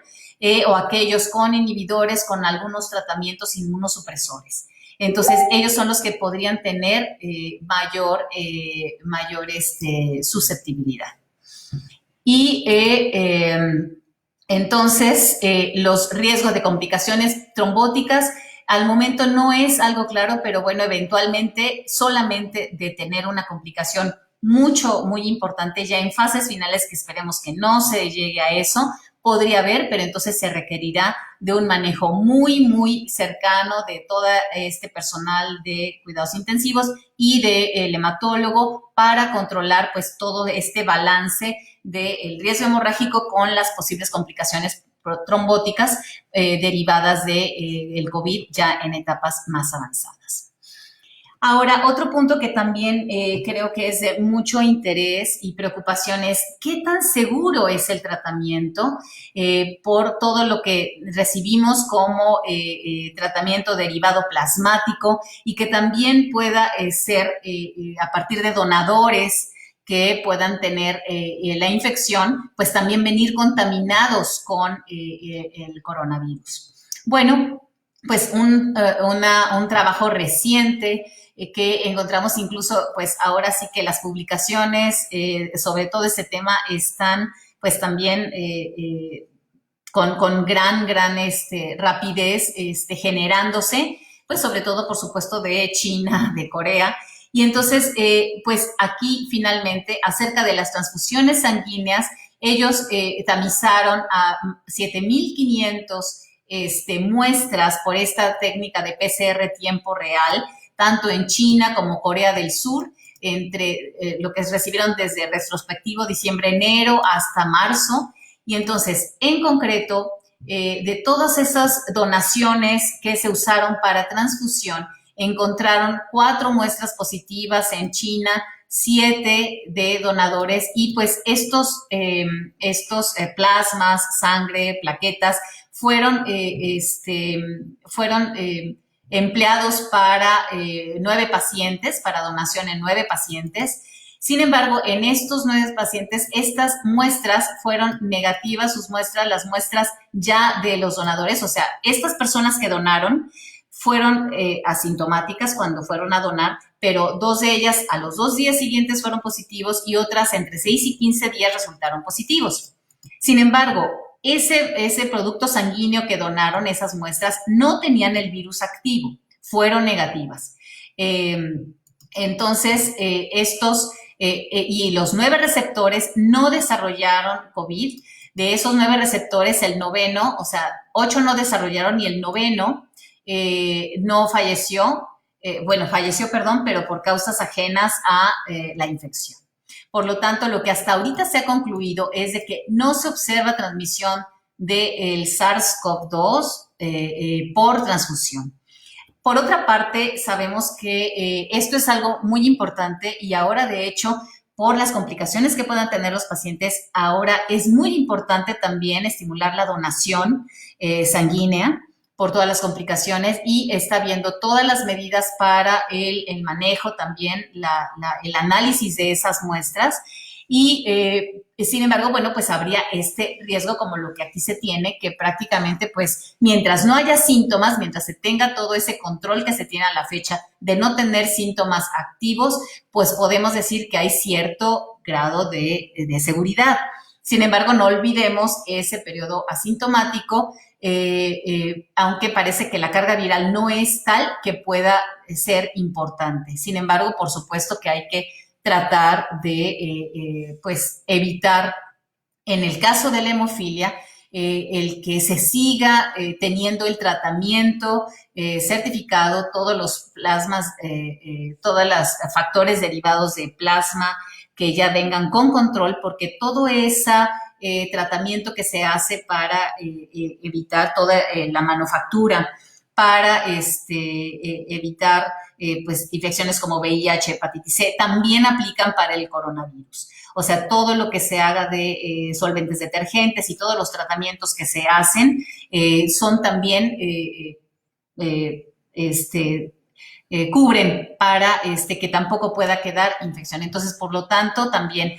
o aquellos con inhibidores con algunos tratamientos inmunosupresores. Entonces, ellos son los que podrían tener mayor susceptibilidad. Y entonces, los riesgos de complicaciones trombóticas al momento no es algo claro, pero bueno, eventualmente solamente de tener una complicación muy importante ya en fases finales, que esperemos que no se llegue a eso, podría haber, pero entonces se requerirá de un manejo muy cercano de todo este personal de cuidados intensivos y del hematólogo para controlar pues todo este balance del riesgo hemorrágico con las posibles complicaciones trombóticas derivadas del COVID ya en etapas más avanzadas. Ahora, otro punto que también creo que es de mucho interés y preocupación es qué tan seguro es el tratamiento por todo lo que recibimos como tratamiento derivado plasmático y que también pueda ser a partir de donadores que puedan tener la infección, pues también venir contaminados con el coronavirus. Bueno, pues un trabajo reciente que encontramos incluso, pues ahora sí que las publicaciones sobre todo este tema están pues también con gran rapidez generándose, pues sobre todo por supuesto de China, de Corea. Y entonces, pues aquí finalmente, acerca de las transfusiones sanguíneas, ellos tamizaron a 7,500 muestras por esta técnica de PCR tiempo real, tanto en China como Corea del Sur, entre lo que recibieron desde retrospectivo diciembre-enero hasta marzo. Y entonces, en concreto, de todas esas donaciones que se usaron para transfusión, encontraron 4 muestras positivas en China, 7 de donadores y pues estos plasmas, sangre, plaquetas fueron empleados para 9 pacientes, para donación en 9 pacientes. Sin embargo, en estos 9 pacientes, estas muestras fueron negativas, sus muestras, las muestras ya de los donadores, o sea, estas personas que donaron fueron asintomáticas cuando fueron a donar, pero 2 de ellas a los 2 días siguientes fueron positivos y otras entre 6 y 15 días resultaron positivos. Sin embargo, ese producto sanguíneo que donaron, esas muestras, no tenían el virus activo, fueron negativas. Entonces, y los 9 receptores no desarrollaron COVID. De esos 9 receptores, el noveno, o sea, 8 no desarrollaron y el noveno no falleció, falleció, pero por causas ajenas a la infección. Por lo tanto, lo que hasta ahorita se ha concluido es de que no se observa transmisión del SARS-CoV-2 por transfusión. Por otra parte, sabemos que esto es algo muy importante y ahora, de hecho, por las complicaciones que puedan tener los pacientes, ahora es muy importante también estimular la donación sanguínea por todas las complicaciones y está viendo todas las medidas para el manejo también, el análisis de esas muestras. Y sin embargo, pues habría este riesgo como lo que aquí se tiene, que prácticamente pues mientras no haya síntomas, mientras se tenga todo ese control que se tiene a la fecha de no tener síntomas activos, pues podemos decir que hay cierto grado de seguridad. Sin embargo, no olvidemos ese periodo asintomático, aunque parece que la carga viral no es tal que pueda ser importante. Sin embargo, por supuesto que hay que tratar de evitar, en el caso de la hemofilia, el que se siga teniendo el tratamiento certificado, todos los plasmas, todos los factores derivados de plasma que ya vengan con control, porque toda esa tratamiento que se hace para evitar toda la manufactura, para evitar pues infecciones como VIH, hepatitis C, también aplican para el coronavirus. O sea, todo lo que se haga de solventes detergentes y todos los tratamientos que se hacen son también, cubren para que tampoco pueda quedar infección. Entonces, por lo tanto, también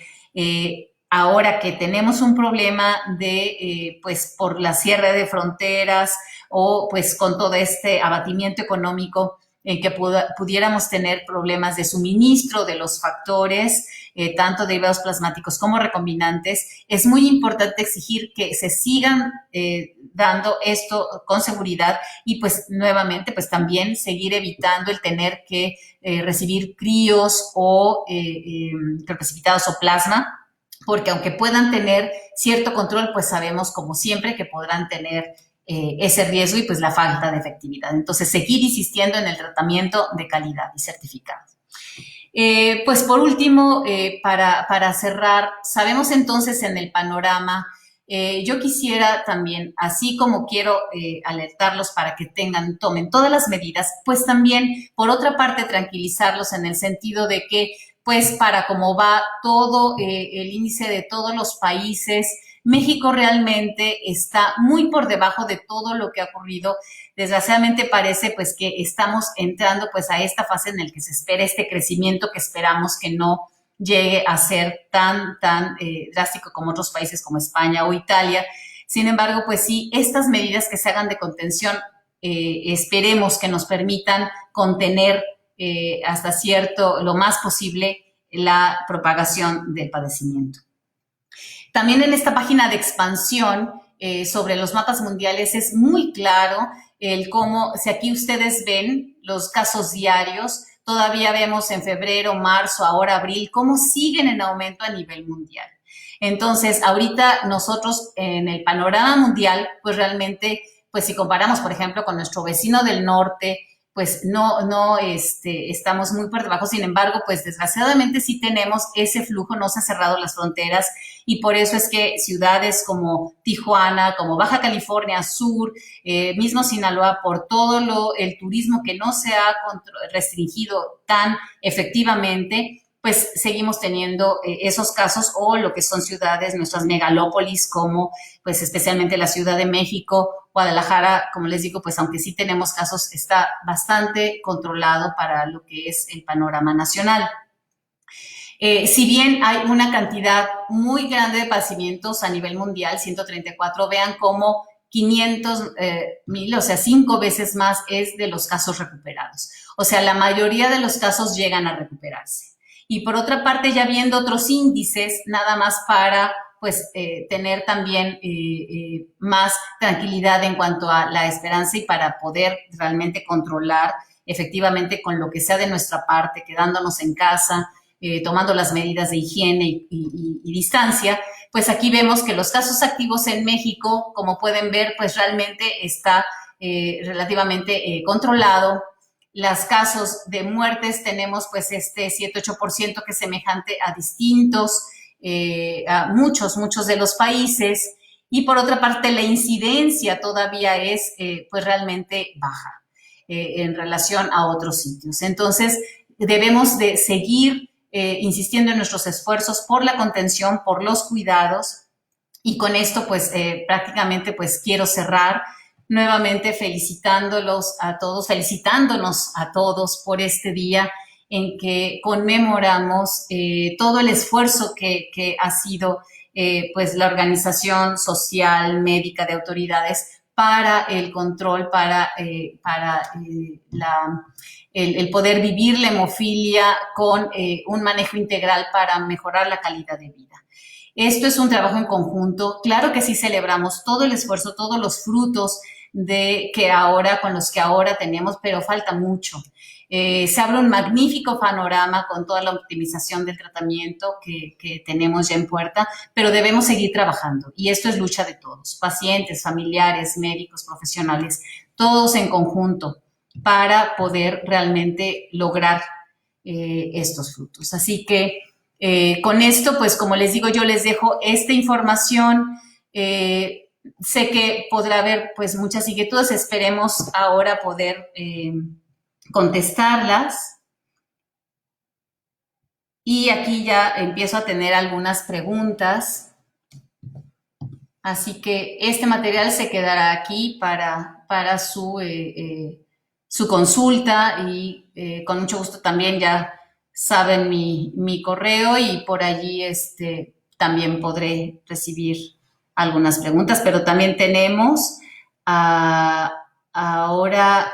ahora que tenemos un problema de, pues, por la cierre de fronteras o pues con todo este abatimiento económico en que pudiéramos tener problemas de suministro de los factores, tanto derivados plasmáticos como recombinantes, es muy importante exigir que se sigan dando esto con seguridad y pues nuevamente pues también seguir evitando el tener que recibir críos o precipitados o plasma, porque aunque puedan tener cierto control, pues sabemos como siempre que podrán tener ese riesgo y pues la falta de efectividad. Entonces, seguir insistiendo en el tratamiento de calidad y certificado. Pues por último, para cerrar, sabemos entonces en el panorama, yo quisiera también, así como quiero alertarlos para que tomen todas las medidas, pues también, por otra parte, tranquilizarlos en el sentido de que, pues para cómo va todo el índice de todos los países, México realmente está muy por debajo de todo lo que ha ocurrido. Desgraciadamente parece pues que estamos entrando pues a esta fase en la que se espera este crecimiento que esperamos que no llegue a ser tan drástico como otros países como España o Italia. Sin embargo, pues sí, estas medidas que se hagan de contención esperemos que nos permitan contener hasta cierto, lo más posible, la propagación del padecimiento. También en esta página de expansión sobre los mapas mundiales es muy claro el cómo, si aquí ustedes ven los casos diarios, todavía vemos en febrero, marzo, ahora abril, cómo siguen en aumento a nivel mundial. Entonces, ahorita nosotros en el panorama mundial, pues realmente, pues si comparamos, por ejemplo, con nuestro vecino del norte, pues no estamos muy por debajo. Sin embargo, pues desgraciadamente sí tenemos ese flujo, no se han cerrado las fronteras y por eso es que ciudades como Tijuana, como Baja California Sur, mismo Sinaloa, por todo el turismo que no se ha restringido tan efectivamente, pues seguimos teniendo esos casos o lo que son ciudades, nuestras megalópolis como pues especialmente la Ciudad de México, Guadalajara, como les digo, pues aunque sí tenemos casos, está bastante controlado para lo que es el panorama nacional. Si bien hay una cantidad muy grande de padecimientos a nivel mundial, 134, vean cómo 500,000, o sea, 5 veces más es de los casos recuperados. O sea, la mayoría de los casos llegan a recuperarse. Y por otra parte, ya viendo otros índices, nada más para pues tener también más tranquilidad en cuanto a la esperanza y para poder realmente controlar efectivamente con lo que sea de nuestra parte, quedándonos en casa, tomando las medidas de higiene y distancia, pues aquí vemos que los casos activos en México, como pueden ver, pues realmente está relativamente controlado. Los casos de muertes tenemos pues este 7-8% que es semejante a distintos, a muchos de los países. Y por otra parte, la incidencia todavía es pues realmente baja en relación a otros sitios. Entonces, debemos de seguir insistiendo en nuestros esfuerzos por la contención, por los cuidados. Y con esto, pues prácticamente pues quiero cerrar nuevamente felicitándonos a todos por este día en que conmemoramos todo el esfuerzo que ha sido pues la organización social, médica de autoridades para el control, para el poder vivir la hemofilia con un manejo integral para mejorar la calidad de vida. Esto es un trabajo en conjunto. Claro que sí celebramos todo el esfuerzo, todos los frutos con los que ahora tenemos, pero falta mucho. Se abre un magnífico panorama con toda la optimización del tratamiento que tenemos ya en puerta, pero debemos seguir trabajando y esto es lucha de todos, pacientes, familiares, médicos, profesionales, todos en conjunto para poder realmente lograr estos frutos. Así que Con esto, pues como les digo, yo les dejo esta información. Sé que podrá haber pues muchas inquietudes, esperemos ahora poder contestarlas. Y aquí ya empiezo a tener algunas preguntas. Así que este material se quedará aquí para su consulta y con mucho gusto también ya saben mi correo y por allí también podré recibir algunas preguntas, pero también tenemos ah, ahora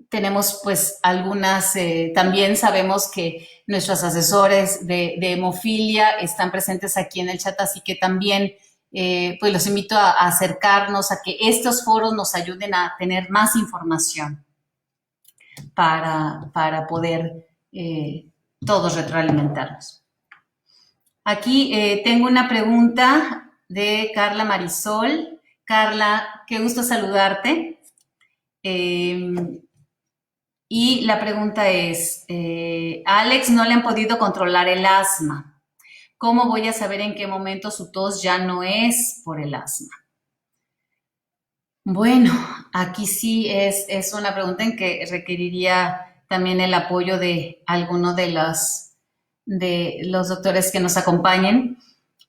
tenemos pues algunas, también sabemos que nuestros asesores de hemofilia están presentes aquí en el chat, así que también pues los invito a acercarnos, a que estos foros nos ayuden a tener más información para poder todos retroalimentarnos. Aquí tengo una pregunta de Carla Marisol. Carla, qué gusto saludarte. Y la pregunta es, a Alex no le han podido controlar el asma. ¿Cómo voy a saber en qué momento su tos ya no es por el asma? Bueno, aquí sí es una pregunta en que requeriría también el apoyo de alguno de los doctores que nos acompañen.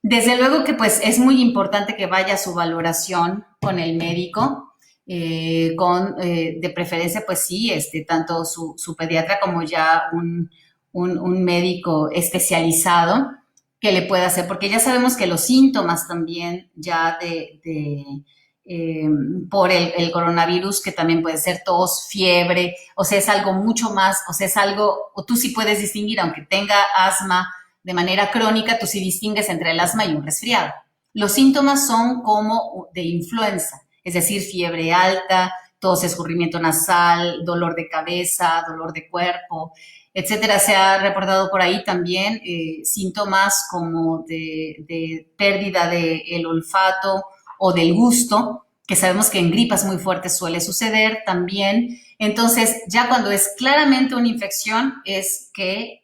Desde luego que pues es muy importante que vaya a su valoración con el médico, de preferencia pues sí, tanto su pediatra como ya un médico especializado que le pueda hacer, porque ya sabemos que los síntomas también ya eh, por el coronavirus, que también puede ser tos, fiebre, o sea, es algo mucho más, o sea, es algo, o tú sí puedes distinguir, aunque tenga asma de manera crónica, tú sí distingues entre el asma y un resfriado. Los síntomas son como de influenza, es decir, fiebre alta, tos, escurrimiento nasal, dolor de cabeza, dolor de cuerpo, etcétera. Se ha reportado por ahí también síntomas como de pérdida del olfato o del gusto, que sabemos que en gripas muy fuertes suele suceder también. Entonces, ya cuando es claramente una infección, es que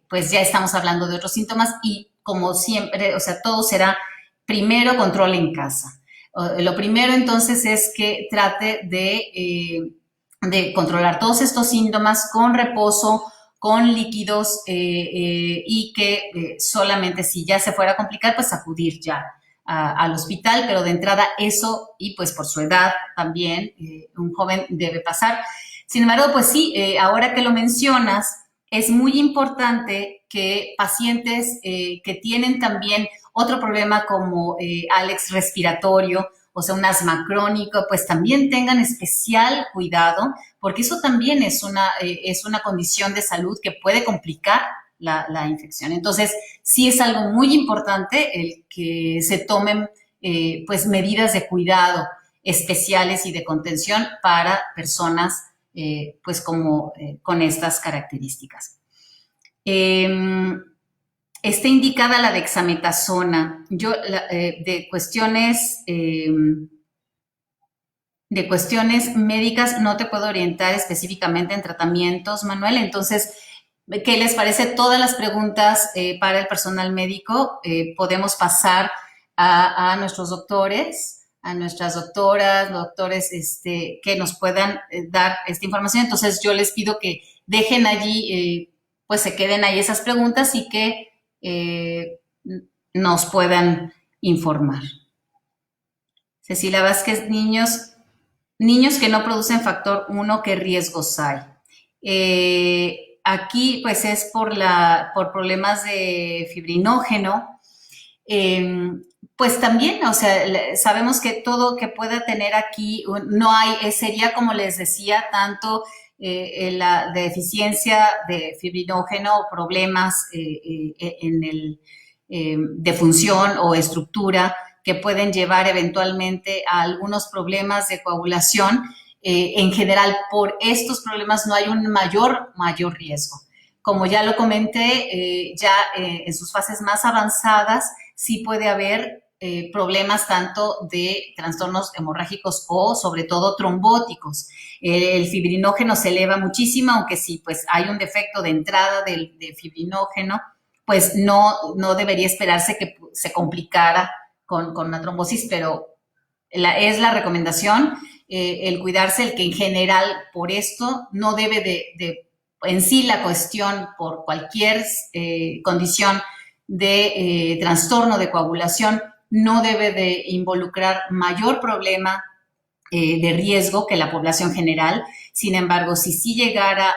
pues ya estamos hablando de otros síntomas y como siempre, o sea, todo será primero control en casa. Lo primero entonces es que trate de controlar todos estos síntomas con reposo, con líquidos y que solamente si ya se fuera a complicar, pues acudir ya al hospital, pero de entrada eso y pues por su edad también un joven debe pasar. Sin embargo, pues sí, ahora que lo mencionas, es muy importante que pacientes que tienen también otro problema como Alex respiratorio, o sea, un asma crónico, pues también tengan especial cuidado, porque eso también es una condición de salud que puede complicar la infección. Entonces, sí es algo muy importante el que se tomen pues medidas de cuidado especiales y de contención para personas pues como con estas características. Está indicada la dexametasona. Yo de cuestiones médicas no te puedo orientar específicamente en tratamientos, Manuel. Entonces, ¿qué les parece? Todas las preguntas para el personal médico podemos pasar a nuestros doctores, a nuestras doctoras, doctores que nos puedan dar esta información. Entonces, yo les pido que dejen allí, pues se queden ahí esas preguntas y que nos puedan informar. Cecilia Vázquez, niños que no producen factor 1, ¿qué riesgos hay? Aquí pues es por problemas de fibrinógeno. Pues también, o sea, sabemos que todo que pueda tener aquí, no hay, sería como les decía, tanto la deficiencia de fibrinógeno o problemas de función o estructura que pueden llevar eventualmente a algunos problemas de coagulación. En general, por estos problemas no hay un mayor riesgo. Como ya lo comenté, ya en sus fases más avanzadas sí puede haber problemas tanto de trastornos hemorrágicos o sobre todo trombóticos. El fibrinógeno se eleva muchísimo, aunque sí, pues hay un defecto de entrada de fibrinógeno, pues no debería esperarse que se complicara con una trombosis, pero es la recomendación, el cuidarse, el que en general por esto no debe en sí la cuestión por cualquier condición de trastorno de coagulación no debe de involucrar mayor problema de riesgo que la población general. Sin embargo, si sí llegara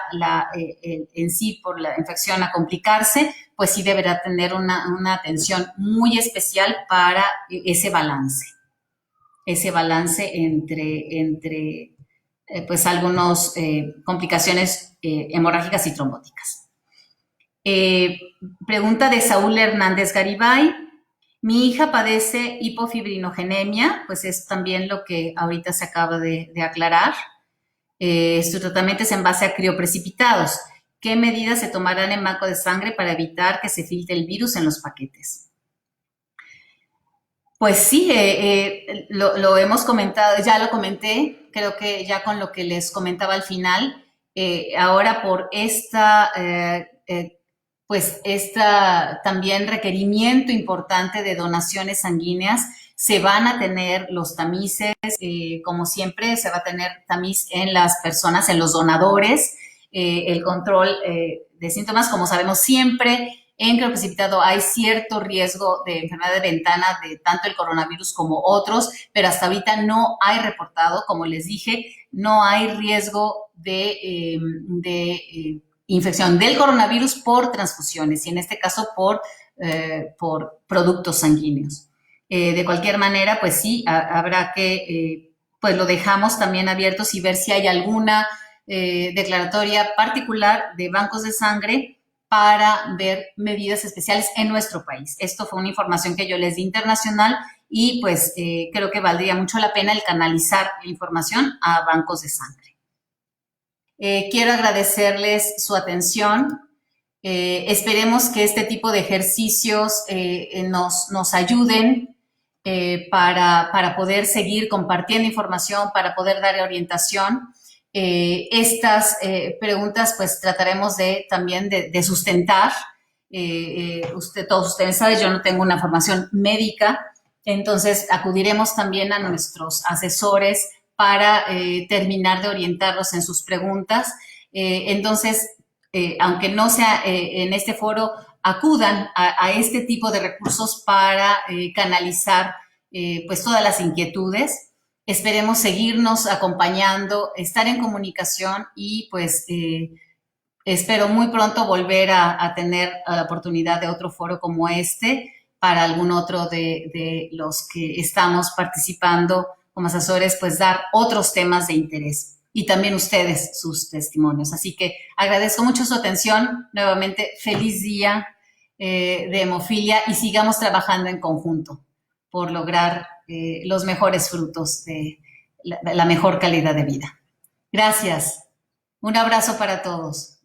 en sí por la infección a complicarse, pues sí deberá tener una atención muy especial para ese balance entre pues algunas complicaciones hemorrágicas y trombóticas. Pregunta de Saúl Hernández Garibay. Mi hija padece hipofibrinogenemia, pues es también lo que ahorita se acaba de aclarar. Su tratamiento es en base a crioprecipitados. ¿Qué medidas se tomarán en banco de sangre para evitar que se filtre el virus en los paquetes? Pues sí, lo hemos comentado, ya lo comenté, creo que ya con lo que les comentaba al final, ahora por pues esta también requerimiento importante de donaciones sanguíneas, se van a tener los tamices, como siempre, se va a tener tamiz en las personas, en los donadores, el control de síntomas, como sabemos siempre, en crioprecipitado hay cierto riesgo de enfermedad de ventana de tanto el coronavirus como otros, pero hasta ahorita no hay reportado, como les dije, no hay riesgo de infección del coronavirus por transfusiones y en este caso por productos sanguíneos. De cualquier manera, pues sí, habrá que, pues lo dejamos también abiertos y ver si hay alguna declaratoria particular de bancos de sangre para ver medidas especiales en nuestro país. Esto fue una información que yo les di internacional y pues creo que valdría mucho la pena el canalizar la información a bancos de sangre. Quiero agradecerles su atención. Esperemos que este tipo de ejercicios nos ayuden para poder seguir compartiendo información, para poder dar orientación. Estas preguntas pues trataremos también de sustentar. Todos ustedes saben, yo no tengo una formación médica, entonces acudiremos también a nuestros asesores para terminar de orientarlos en sus preguntas. Entonces, aunque no sea en este foro, acudan a este tipo de recursos para canalizar pues todas las inquietudes. Esperemos seguirnos acompañando, estar en comunicación y pues espero muy pronto volver a tener la oportunidad de otro foro como este para algún otro de los que estamos participando como asesores, pues dar otros temas de interés y también ustedes sus testimonios. Así que agradezco mucho su atención. Nuevamente, feliz día de hemofilia y sigamos trabajando en conjunto por lograr los mejores frutos de la mejor calidad de vida. Gracias. Un abrazo para todos.